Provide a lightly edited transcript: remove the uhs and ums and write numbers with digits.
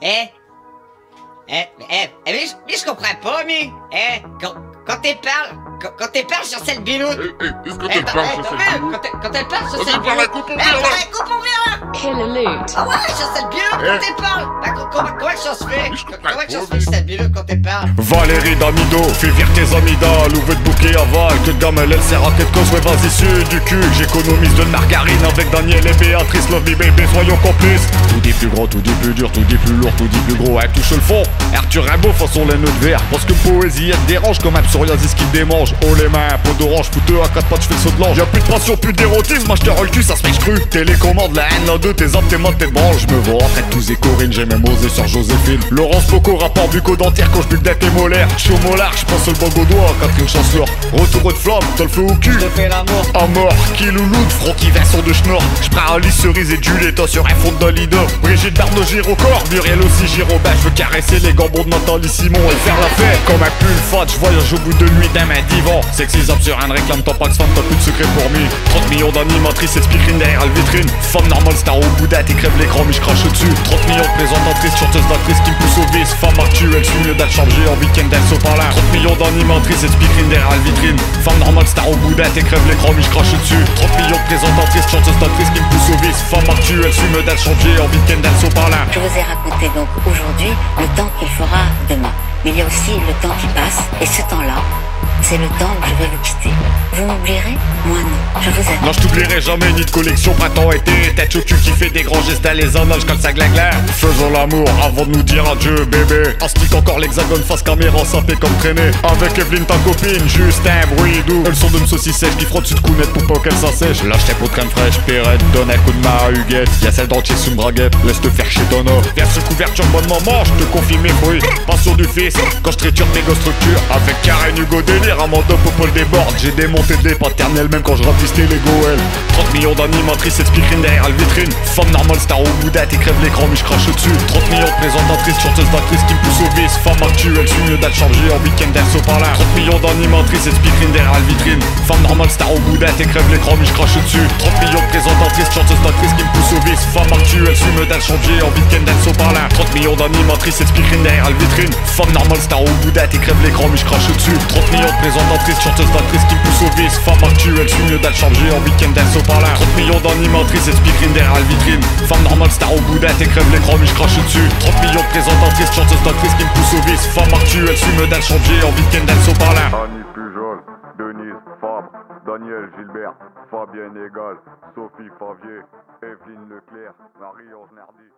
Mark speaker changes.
Speaker 1: Mais je comprends pas, mais... quand t'es parles sur cette biloute...
Speaker 2: Qu'est-ce que tu parles sur cette biloute?
Speaker 1: Quand t'es parles sur
Speaker 2: Vas-y,
Speaker 1: cette
Speaker 2: par la
Speaker 1: biloute...
Speaker 2: coupe ouverte, là.
Speaker 1: coupe ouverte, là.
Speaker 3: Kill loot.
Speaker 1: Ah ouais, sur cette biloute quand t'es parles. Comment que ça se fait? Comment que ça se fait sur cette biloute quand t'es parles?
Speaker 4: Valérie Damido, fais vire tes amygdales, ou veut te bouquer aval, que de gamelle elle sert à quelque chose, ouais vas-y suis du cul, j'économise de margarine avec Daniel et Béatrice, love me baby, soyons complices. Tout dit plus gros, tout dit plus dur, tout dit plus lourd, tout dit plus gros, elle touche le fond, Arthur Rimbaud façon les nœuds de verre, parce que poésie elle te dérange comme un psoriasis qui te démange, oh les mains, peau d'orange, fouteux à quatre pattes, je fais le saut de l'ange, y'a plus de passion, plus d'érotisme, moi je te roule le cul, ça se fait cru, télécommande, la haine, la deux, tes aptes, tes mains, tes branches, je me vois en traite tous et Corinne, j'ai même osé sur Joséphine, Laurence Poco, rapport bucco-dentaire quand je bulle d'être molaires, je suis au molar, je pense le bug au doigt, Catherine Chancellor, retour de flamme, t'as le feu au cul,
Speaker 1: Je fais l'amour.
Speaker 4: à mort, qui louloute, Francky Vincent de Schnorr, j'prends un lit cerise et du lait, toi sur un fond de Lido, Brigitte Bardot Girocor, Muriel aussi Girobin, je veux caresser les gambons de Nathalie Simon et faire la fête, comme un pull fat, je voyage au bout de nuit d'un main divan, sexisable sur un réclame Tampax fan, t'as plus de secret pour moi, 30 millions d'animatrices et de speakerines derrière la vitrine, femme normale star au bout d'un, t'écrèves l'écran mais je crache dessus, 30 millions de présentatrices, chanteuses d'actrices qui me poussent au vice, femme actuelle, suis mieux d'être chargée en week-end d'elle saut par là, 30 millions d'animatrices et de speakerines derrière la vitrine, femme normale star au bout d'un, t'écrèves l'écran mais je crache dessus, 30 millions de présentatrices, chanteuses d'actrices qui me poussent au vice, femme actuelle, suis mieux d'être chargée en week-end d'elle saut par là.
Speaker 5: Je vous ai raconté donc aujourd'hui le temps qu'il fera demain. Mais il y a aussi le temps qui passe, et ce temps-là, c'est le temps où je vais vous quitter. Vous m'oublierez? Moi non, je vous aime.
Speaker 4: Non, je t'oublierai jamais, ni de collection printemps-été. Tête au cul qui fait des grands gestes à les annages comme ça glagla. Faisons l'amour avant de nous dire adieu, bébé. Astique encore l'hexagone face caméra, ça fait comme traîner. Avec Evelyne, ta copine, juste un bruit doux. Elles sont de me saucisse sèche qui frottent sur de counette pour pas qu'elle s'assèche. Lâche tes pots de crème fraîche, Pérette, donne un coup de main à Huguette. Y'a celle d'entier sous une braguette, laisse te faire chez Donna. Viens sous couverture, bonne maman, je te confie mes fruits. Passion du fils, quand je triture tes grosses structures. Avec Karen Hugo délire, Amanda Popol déborde. J'ai démonté des paternels même quand je rapistais les goëls. 30 millions d'animatrices et de speakerines derrière la vitrine. Femme normale star au boudin, t'écrèves l'écran mais je crache dessus. 30 millions de présentatrices, chanteuses d'actrices qui me poussent au vice. Femme actuelle, suis mieux d'être chargée en week-end d'elle saut par là. 30 millions d'animatrices et de speakerines derrière la vitrine. Femme normale star au boudin, t'écrèves l'écran mais je crache dessus. 30 millions de présentatrices, chanteuses d'actrices qui me poussent au vice. Femme actuelle, suis mieux d'être chargée en week-end d'elle saut par là. 30 millions d'animatrices et de speakerines derrière la vitrine. Femme normale star au boudin, t'écrèves l'écran mais je crache dessus. 30 millions de présentatrices, chanteuses d'actrices qui me poussent au vice. Femme actuelle, suis mieux d'être chargée en week-end d'elle saut par là. 30 millions d'animatrices et de speakerines derrière la vitrine. Femme normale star au boudin, t'écrèves l'écran mais je crache dessus. 30 millions de présentatrices, chanteuses d'actrices qui me poussent au vice. Femme actuelle, suis mieux d'être chargée en week-end d'elle saut par là.
Speaker 6: Annie Pujol, Denise Fabre, Daniel Gilbert, Fabienne Egal, Sophie Favier, Evelyne Leclerc, Marie-Ange Nardi.